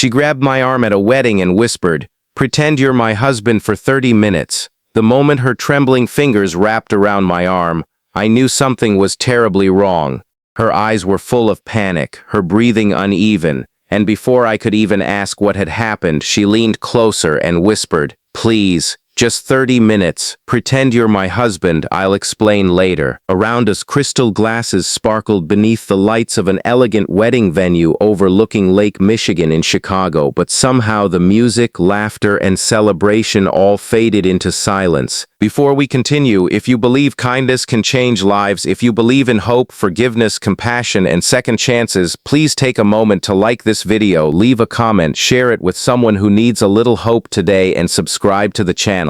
She grabbed my arm at a wedding and whispered, "Pretend you're my husband for 30 minutes. The moment her trembling fingers wrapped around my arm, I knew something was terribly wrong. Her eyes were full of panic, her breathing uneven, and before I could even ask what had happened, she leaned closer and whispered, "Please, just 30 minutes. Pretend you're my husband, I'll explain later." Around us, crystal glasses sparkled beneath the lights of an elegant wedding venue overlooking Lake Michigan in Chicago, but somehow the music, laughter, and celebration all faded into silence. Before we continue, if you believe kindness can change lives, if you believe in hope, forgiveness, compassion, and second chances, please take a moment to like this video, leave a comment, share it with someone who needs a little hope today, and subscribe to the channel.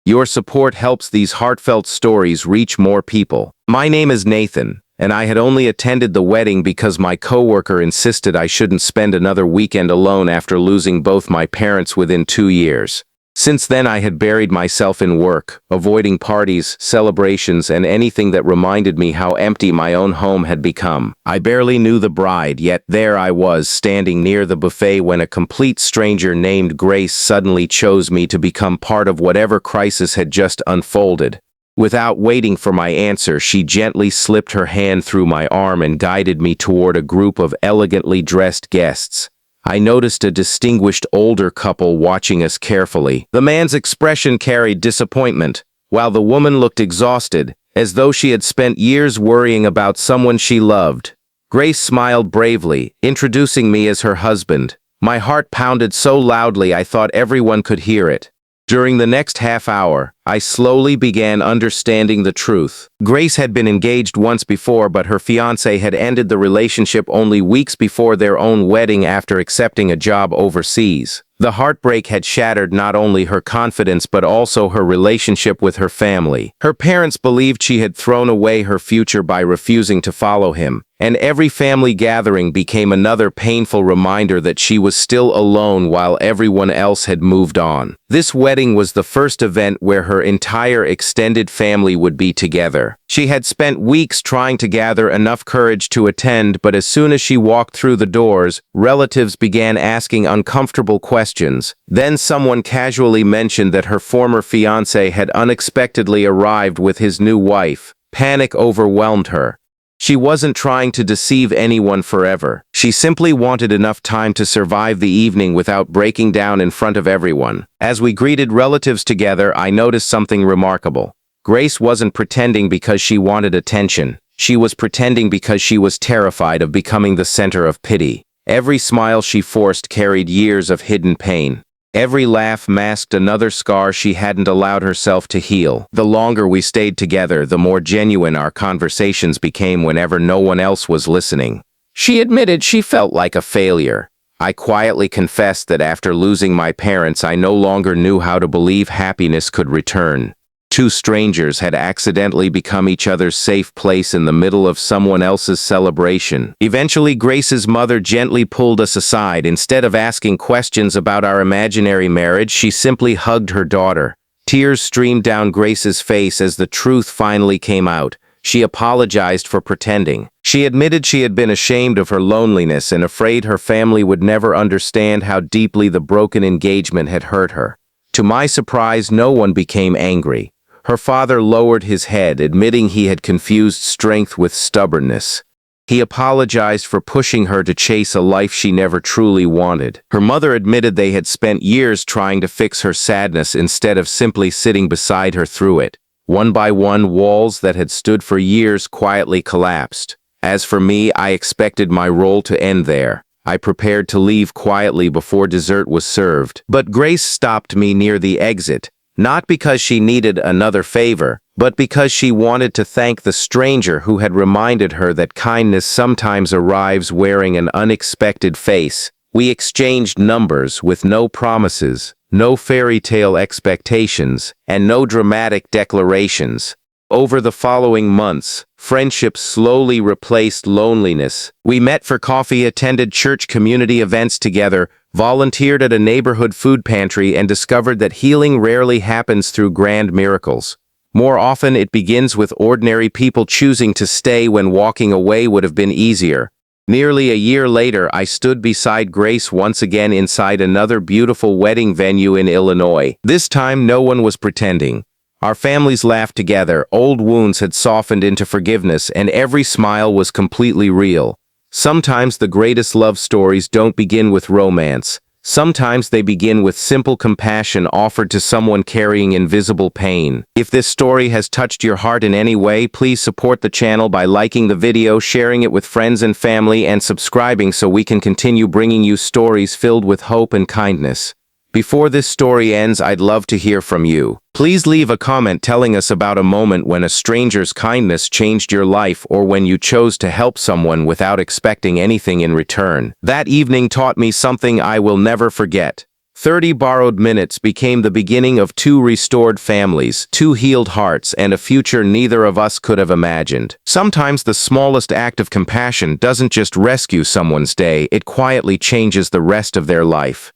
Your support helps these heartfelt stories reach more people. My name is Nathan, and I had only attended the wedding because my coworker insisted I shouldn't spend another weekend alone after losing both my parents within 2 years. Since then, I had buried myself in work, avoiding parties, celebrations, and anything that reminded me how empty my own home had become. I barely knew the bride, yet there I was, standing near the buffet when a complete stranger named Grace suddenly chose me to become part of whatever crisis had just unfolded. Without waiting for my answer, she gently slipped her hand through my arm and guided me toward a group of elegantly dressed guests. I noticed a distinguished older couple watching us carefully. The man's expression carried disappointment, while the woman looked exhausted, as though she had spent years worrying about someone she loved. Grace smiled bravely, introducing me as her husband. My heart pounded so loudly I thought everyone could hear it. During the next half hour, I slowly began understanding the truth. Grace had been engaged once before, but her fiancé had ended the relationship only weeks before their own wedding after accepting a job overseas. The heartbreak had shattered not only her confidence but also her relationship with her family. Her parents believed she had thrown away her future by refusing to follow him, and every family gathering became another painful reminder that she was still alone while everyone else had moved on. This wedding was the first event where her entire extended family would be together. She had spent weeks trying to gather enough courage to attend, but as soon as she walked through the doors, relatives began asking uncomfortable questions. Then someone casually mentioned that her former fiancé had unexpectedly arrived with his new wife. Panic overwhelmed her. She wasn't trying to deceive anyone forever. She simply wanted enough time to survive the evening without breaking down in front of everyone. As we greeted relatives together, I noticed something remarkable. Grace wasn't pretending because she wanted attention. She was pretending because she was terrified of becoming the center of pity. Every smile she forced carried years of hidden pain. Every laugh masked another scar she hadn't allowed herself to heal. The longer we stayed together, the more genuine our conversations became whenever no one else was listening. She admitted she felt like a failure. I quietly confessed that after losing my parents, I no longer knew how to believe happiness could return. Two strangers had accidentally become each other's safe place in the middle of someone else's celebration. Eventually, Grace's mother gently pulled us aside. Instead of asking questions about our imaginary marriage, she simply hugged her daughter. Tears streamed down Grace's face as the truth finally came out. She apologized for pretending. She admitted she had been ashamed of her loneliness and afraid her family would never understand how deeply the broken engagement had hurt her. To my surprise, no one became angry. Her father lowered his head, admitting he had confused strength with stubbornness. He apologized for pushing her to chase a life she never truly wanted. Her mother admitted they had spent years trying to fix her sadness instead of simply sitting beside her through it. One by one, walls that had stood for years quietly collapsed. As for me, I expected my role to end there. I prepared to leave quietly before dessert was served. But Grace stopped me near the exit. Not because she needed another favor, but because she wanted to thank the stranger who had reminded her that kindness sometimes arrives wearing an unexpected face. We exchanged numbers with no promises, no fairy tale expectations, and no dramatic declarations. Over the following months, friendship slowly replaced loneliness. We met for coffee, attended church community events together, volunteered at a neighborhood food pantry, and discovered that healing rarely happens through grand miracles. More often, it begins with ordinary people choosing to stay when walking away would have been easier. Nearly a year later, I stood beside Grace once again inside another beautiful wedding venue in Illinois. This time, no one was pretending. Our families laughed together, old wounds had softened into forgiveness, and every smile was completely real. Sometimes the greatest love stories don't begin with romance. Sometimes they begin with simple compassion offered to someone carrying invisible pain. If this story has touched your heart in any way, please support the channel by liking the video, sharing it with friends and family, and subscribing so we can continue bringing you stories filled with hope and kindness. Before this story ends, I'd love to hear from you. Please leave a comment telling us about a moment when a stranger's kindness changed your life or when you chose to help someone without expecting anything in return. That evening taught me something I will never forget. 30 borrowed minutes became the beginning of 2 restored families, 2 healed hearts, and a future neither of us could have imagined. Sometimes the smallest act of compassion doesn't just rescue someone's day, it quietly changes the rest of their life.